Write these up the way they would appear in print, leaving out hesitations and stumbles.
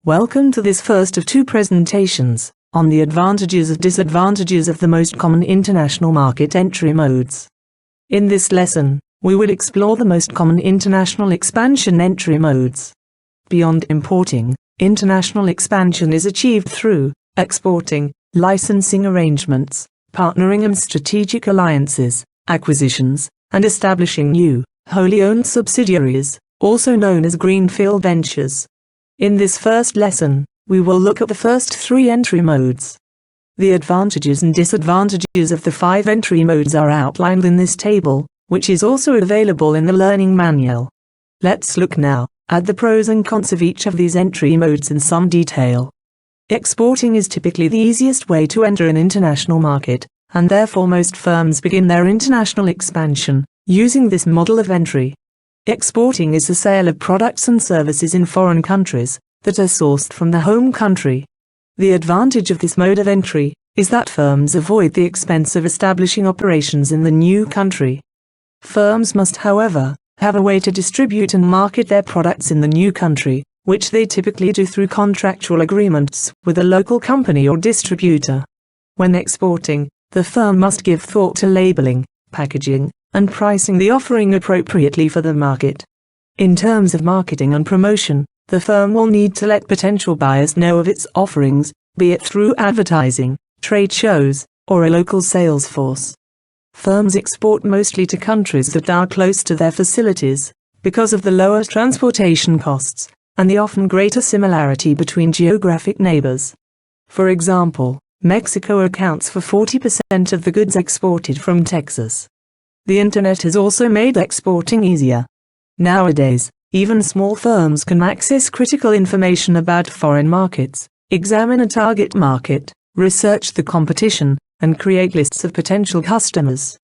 Welcome to this first of two presentations on the advantages and disadvantages of the most common international market entry modes. In this lesson, we will explore the most common international expansion entry modes. Beyond importing, international expansion is achieved through exporting, licensing arrangements, partnering and strategic alliances, acquisitions, and establishing new, wholly owned subsidiaries, also known as greenfield ventures. In this first lesson, we will look at the first three entry modes. The advantages and disadvantages of the 5 entry modes are outlined in this table, which is also available in the learning manual. Let's look now at the pros and cons of each of these entry modes in some detail. Exporting is typically the easiest way to enter an international market, and therefore most firms begin their international expansion using this model of entry. Exporting is the sale of products and services in foreign countries that are sourced from the home country. The advantage of this mode of entry is that firms avoid the expense of establishing operations in the new country. Firms must, however, have a way to distribute and market their products in the new country, which they typically do through contractual agreements with a local company or distributor. When exporting, the firm must give thought to labeling, packaging, and pricing the offering appropriately for the market. In terms of marketing and promotion, the firm will need to let potential buyers know of its offerings, be it through advertising, trade shows, or a local sales force. Firms export mostly to countries that are close to their facilities, because of the lower transportation costs, and the often greater similarity between geographic neighbors. For example, Mexico accounts for 40% of the goods exported from Texas. The internet has also made exporting easier. Nowadays, even small firms can access critical information about foreign markets, examine a target market, research the competition, and create lists of potential customers.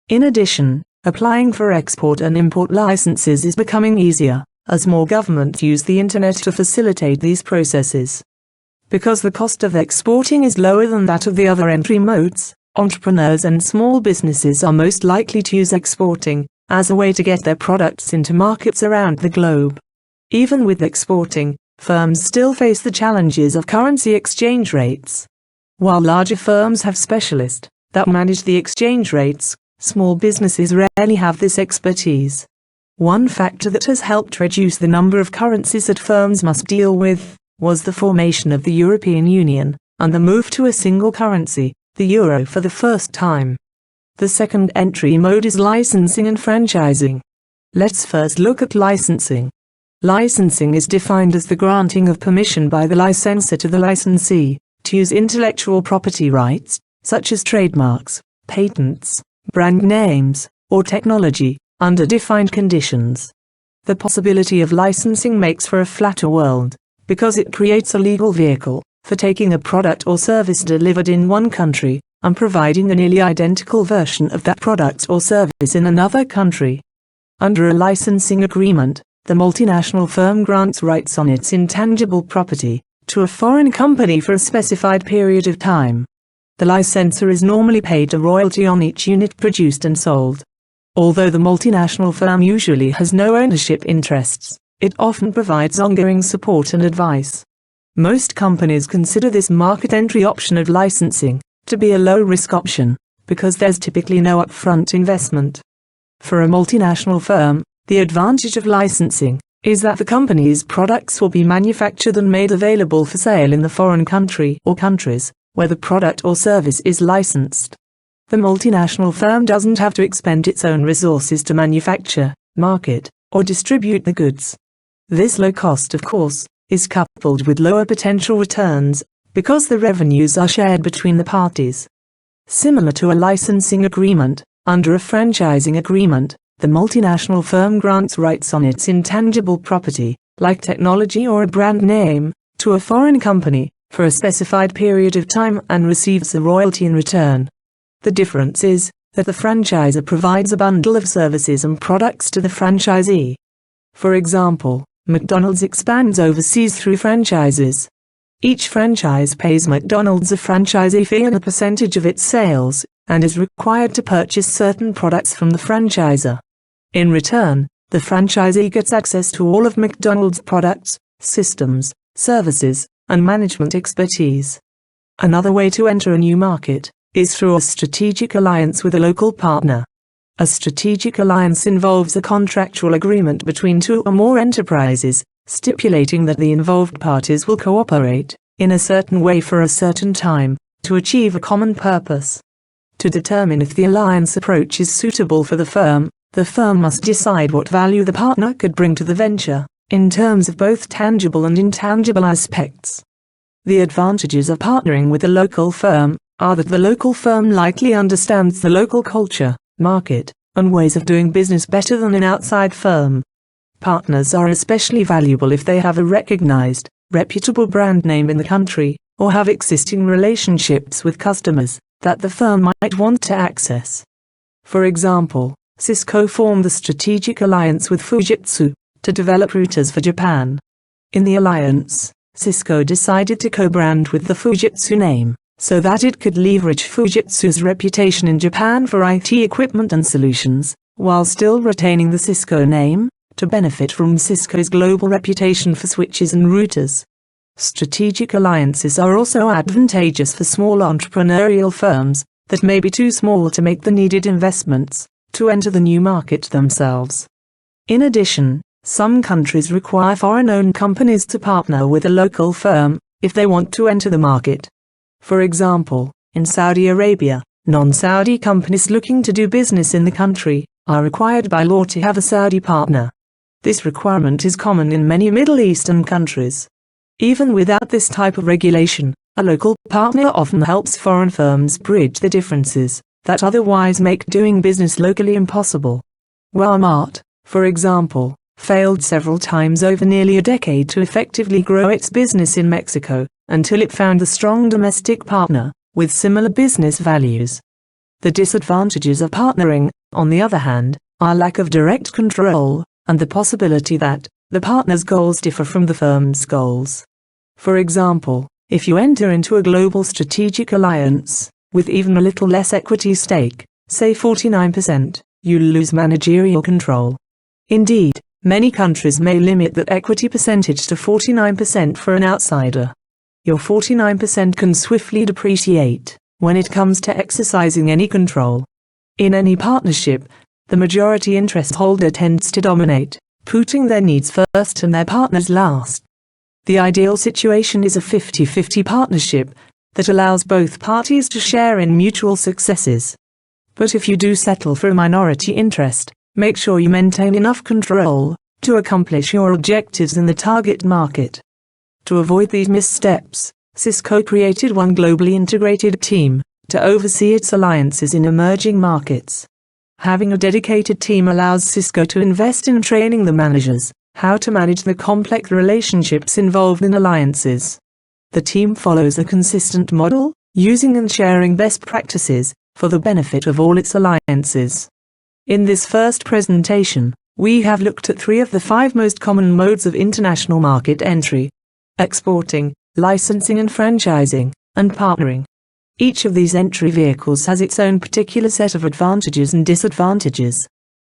In addition, applying for export and import licenses is becoming easier, as more governments use the internet to facilitate these processes. Because the cost of exporting is lower than that of the other entry modes, entrepreneurs and small businesses are most likely to use exporting as a way to get their products into markets around the globe. Even with exporting, firms still face the challenges of currency exchange rates. While larger firms have specialists that manage the exchange rates, small businesses rarely have this expertise. One factor that has helped reduce the number of currencies that firms must deal with was the formation of the European Union and the move to a single currency, the euro, for the first time. The second entry mode is licensing and franchising. Let's first look at licensing. Licensing is defined as the granting of permission by the licensor to the licensee to use intellectual property rights, such as trademarks, patents, brand names, or technology, under defined conditions. The possibility of licensing makes for a flatter world, because it creates a legal vehicle for taking a product or service delivered in one country and providing a nearly identical version of that product or service in another country. Under a licensing agreement, the multinational firm grants rights on its intangible property to a foreign company for a specified period of time. The licensor is normally paid a royalty on each unit produced and sold. Although the multinational firm usually has no ownership interests, it often provides ongoing support and advice. Most companies consider this market entry option of licensing to be a low-risk option, because there's typically no upfront investment. For a multinational firm, the advantage of licensing is that the company's products will be manufactured and made available for sale in the foreign country or countries where the product or service is licensed. The multinational firm doesn't have to expend its own resources to manufacture, market, or distribute the goods. This low cost, of course, is coupled with lower potential returns, because the revenues are shared between the parties. Similar to a licensing agreement, under a franchising agreement, the multinational firm grants rights on its intangible property, like technology or a brand name, to a foreign company, for a specified period of time and receives a royalty in return. The difference is that the franchisor provides a bundle of services and products to the franchisee. For example, McDonald's expands overseas through franchises. Each franchise pays McDonald's a franchisee fee and a percentage of its sales, and is required to purchase certain products from the franchisor. In return, the franchisee gets access to all of McDonald's products, systems, services, and management expertise. Another way to enter a new market is through a strategic alliance with a local partner. A strategic alliance involves a contractual agreement between two or more enterprises, stipulating that the involved parties will cooperate in a certain way for a certain time to achieve a common purpose. To determine if the alliance approach is suitable for the firm must decide what value the partner could bring to the venture, in terms of both tangible and intangible aspects. The advantages of partnering with a local firm are that the local firm likely understands the local culture, market, and ways of doing business better than an outside firm. Partners are especially valuable if they have a recognized, reputable brand name in the country, or have existing relationships with customers that the firm might want to access. For example, Cisco formed the strategic alliance with Fujitsu to develop routers for Japan. In the alliance, Cisco decided to co-brand with the Fujitsu name, so that it could leverage Fujitsu's reputation in Japan for IT equipment and solutions, while still retaining the Cisco name, to benefit from Cisco's global reputation for switches and routers. Strategic alliances are also advantageous for small entrepreneurial firms that may be too small to make the needed investments to enter the new market themselves. In addition, some countries require foreign-owned companies to partner with a local firm if they want to enter the market. For example, in Saudi Arabia, non-Saudi companies looking to do business in the country are required by law to have a Saudi partner. This requirement is common in many Middle Eastern countries. Even without this type of regulation, a local partner often helps foreign firms bridge the differences that otherwise make doing business locally impossible. Walmart, for example, failed several times over nearly a decade to effectively grow its business in Mexico, until it found a strong domestic partner with similar business values. The disadvantages of partnering, on the other hand, are lack of direct control, and the possibility that the partner's goals differ from the firm's goals. For example, if you enter into a global strategic alliance, with even a little less equity stake, say 49%, you'll lose managerial control. Indeed, many countries may limit that equity percentage to 49% for an outsider. Your 49% can swiftly depreciate when it comes to exercising any control. In any partnership, the majority interest holder tends to dominate, putting their needs first and their partners last. The ideal situation is a 50-50 partnership that allows both parties to share in mutual successes. But if you do settle for a minority interest, make sure you maintain enough control to accomplish your objectives in the target market. To avoid these missteps, Cisco created one globally integrated team to oversee its alliances in emerging markets. Having a dedicated team allows Cisco to invest in training the managers how to manage the complex relationships involved in alliances. The team follows a consistent model, using and sharing best practices for the benefit of all its alliances. In this first presentation, we have looked at 3 of the 5 most common modes of international market entry: exporting, licensing and franchising, and partnering. Each of these entry vehicles has its own particular set of advantages and disadvantages.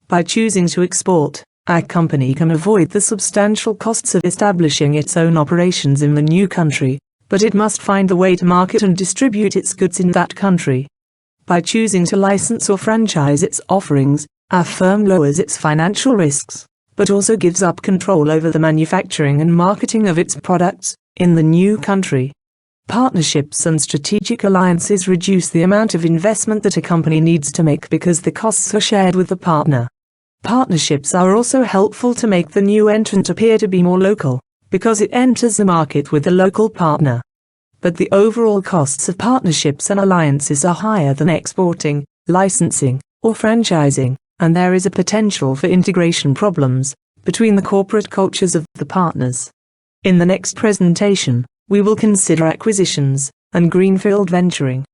By choosing to export, a company can avoid the substantial costs of establishing its own operations in the new country, but it must find the way to market and distribute its goods in that country. By choosing to license or franchise its offerings, a firm lowers its financial risks, but also gives up control over the manufacturing and marketing of its products in the new country. Partnerships and strategic alliances reduce the amount of investment that a company needs to make because the costs are shared with the partner. Partnerships are also helpful to make the new entrant appear to be more local, because it enters the market with a local partner. But the overall costs of partnerships and alliances are higher than exporting, licensing, or franchising, and there is a potential for integration problems between the corporate cultures of the partners. In the next presentation, we will consider acquisitions and greenfield venturing.